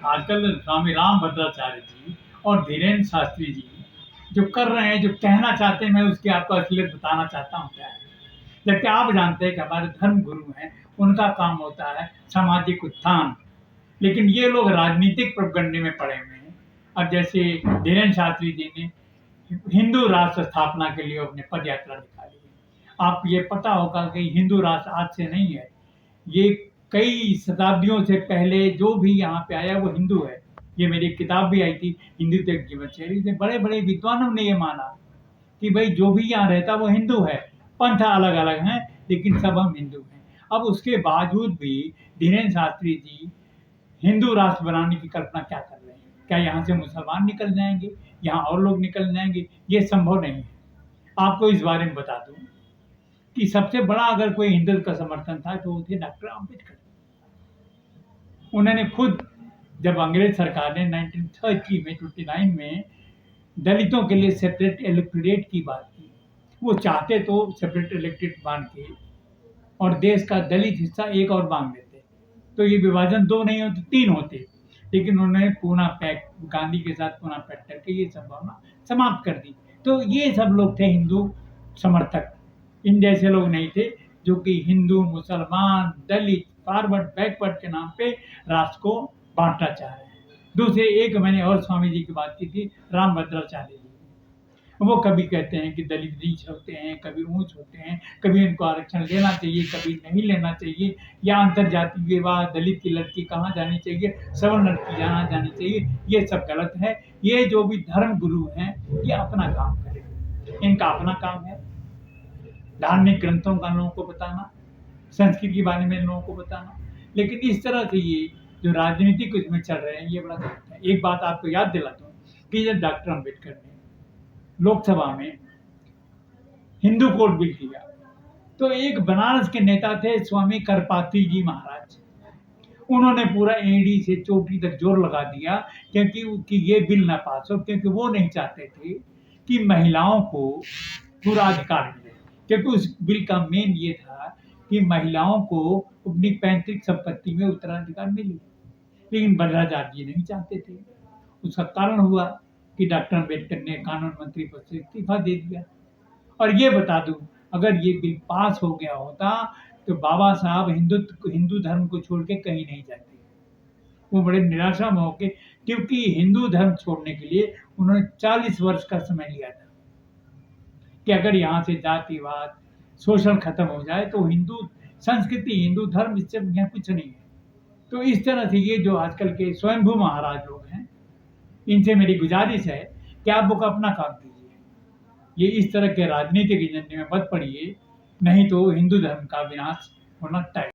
आजकल स्वामी रामभद्राचार्य जी और धीरेन्द्र शास्त्री जी जो कर रहे हैं, जो कहना चाहते हैं, मैं उसकी आपको असलियत बताना चाहता हूँ क्या है। जबकि आप जानते हैं कि हमारे धर्म गुरु हैं, उनका काम होता है सामाजिक उत्थान, लेकिन ये लोग राजनीतिक प्रोपगंडे में पड़े हुए हैं। अब जैसे धीरेन्द्र शास्त्री जी ने हिंदू राष्ट्र स्थापना के लिए अपने पद यात्रा निकाली है। आप ये पता होगा कि हिंदू राष्ट्र आज से नहीं है, ये कई शताब्दियों से पहले जो भी यहाँ पे आया वो हिंदू है। ये मेरी किताब भी आई थी हिंदुत्व एक जीवन शैली से, बड़े बड़े विद्वानों ने ये माना कि भाई जो भी यहाँ रहता वो हिंदू है, पंथ अलग अलग हैं लेकिन सब हम हिंदू हैं। अब उसके बावजूद भी धीरेन्द्र शास्त्री जी हिंदू राष्ट्र बनाने की कल्पना क्या कर रहे हैं? क्या यहाँ से मुसलमान निकल जाएंगे, यहाँ और लोग निकल जाएंगे? ये संभव नहीं है। आपको इस बारे में बता दूं कि सबसे बड़ा अगर कोई हिंदू का समर्थन था तो वो थे डॉक्टर अम्बेडकर। उन्होंने खुद, जब अंग्रेज सरकार ने 1930 में 29 में दलितों के लिए सेपरेट इलेक्टोरेट की बात की, वो चाहते तो सेपरेट इलेक्टोरेट बांध के और देश का दलित हिस्सा एक और बांध देते, तो ये विभाजन 2 नहीं होते, 3 होते। लेकिन उन्होंने पूना पैक्ट, गांधी के साथ पूना पैक्ट करके ये संभावना समाप्त कर दी। तो ये सब लोग थे हिंदू समर्थक। इन जैसे लोग नहीं थे जो कि हिंदू, मुसलमान, दलित, फॉरवर्ड, बैकवर्ड के नाम पे राष्ट्र को बांटना चाह रहे हैं। दूसरे, एक मैंने और स्वामी जी की बात की थी, रामभद्राचार्य जी। वो कभी कहते हैं कि दलित नीच होते हैं, कभी ऊंच होते हैं, कभी इनको आरक्षण लेना चाहिए, कभी नहीं लेना चाहिए, या अंतरजातीय विवाह, दलित की लड़की कहाँ जानी चाहिए, सवर्ण लड़की कहाँ जानी चाहिए, ये सब गलत है। ये जो भी धर्म गुरु हैं ये अपना काम करें, इनका अपना काम है धार्मिक ग्रंथों का लोगों को बताना, संस्कृति के बारे में लोगों को बताना। लेकिन इस तरह से ये जो राजनीतिक उसमें चल रहे हैं ये बड़ा गलत है। एक बात आपको याद दिलाता हूँ कि जब डॉक्टर अम्बेडकर ने लोकसभा में हिंदू कोड बिल किया तो एक बनारस के नेता थे स्वामी करपात्री जी महाराज, उन्होंने पूरा एड़ी से चोटी तक जोर लगा दिया क्योंकि ये बिल ना पास हो, क्योंकि वो नहीं चाहते थे कि महिलाओं को पूरा अधिकार मिले। क्योंकि उस बिल का मेन ये था कि महिलाओं को अपनी पैतृक संपत्ति में उत्तराधिकार मिले, लेकिन भद्राचार्य जी नहीं चाहते थे। उसका कारण हुआ कि डॉक्टर अम्बेडकर ने कानून मंत्री पद से इस्तीफा दे दिया। और ये बता दूं, अगर ये बिल पास हो गया होता तो बाबा साहब हिंदू धर्म को छोड़ के कहीं नहीं जाते। वो बड़े निराशा में होके, क्योंकि हिंदू धर्म छोड़ने के लिए उन्होंने 40 वर्ष का समय लिया था कि अगर यहाँ से जातिवाद, शोषण खत्म हो जाए तो हिंदू संस्कृति, हिंदू धर्म, इससे यहाँ कुछ नहीं है। तो इस तरह से ये जो आजकल के स्वयंभू महाराज लोग हैं, इनसे मेरी गुजारिश है कि आप लोग अपना काम कीजिए, ये इस तरह के राजनीतिक एजेंडे में मत पड़िए, नहीं तो हिंदू धर्म का विनाश होना तय।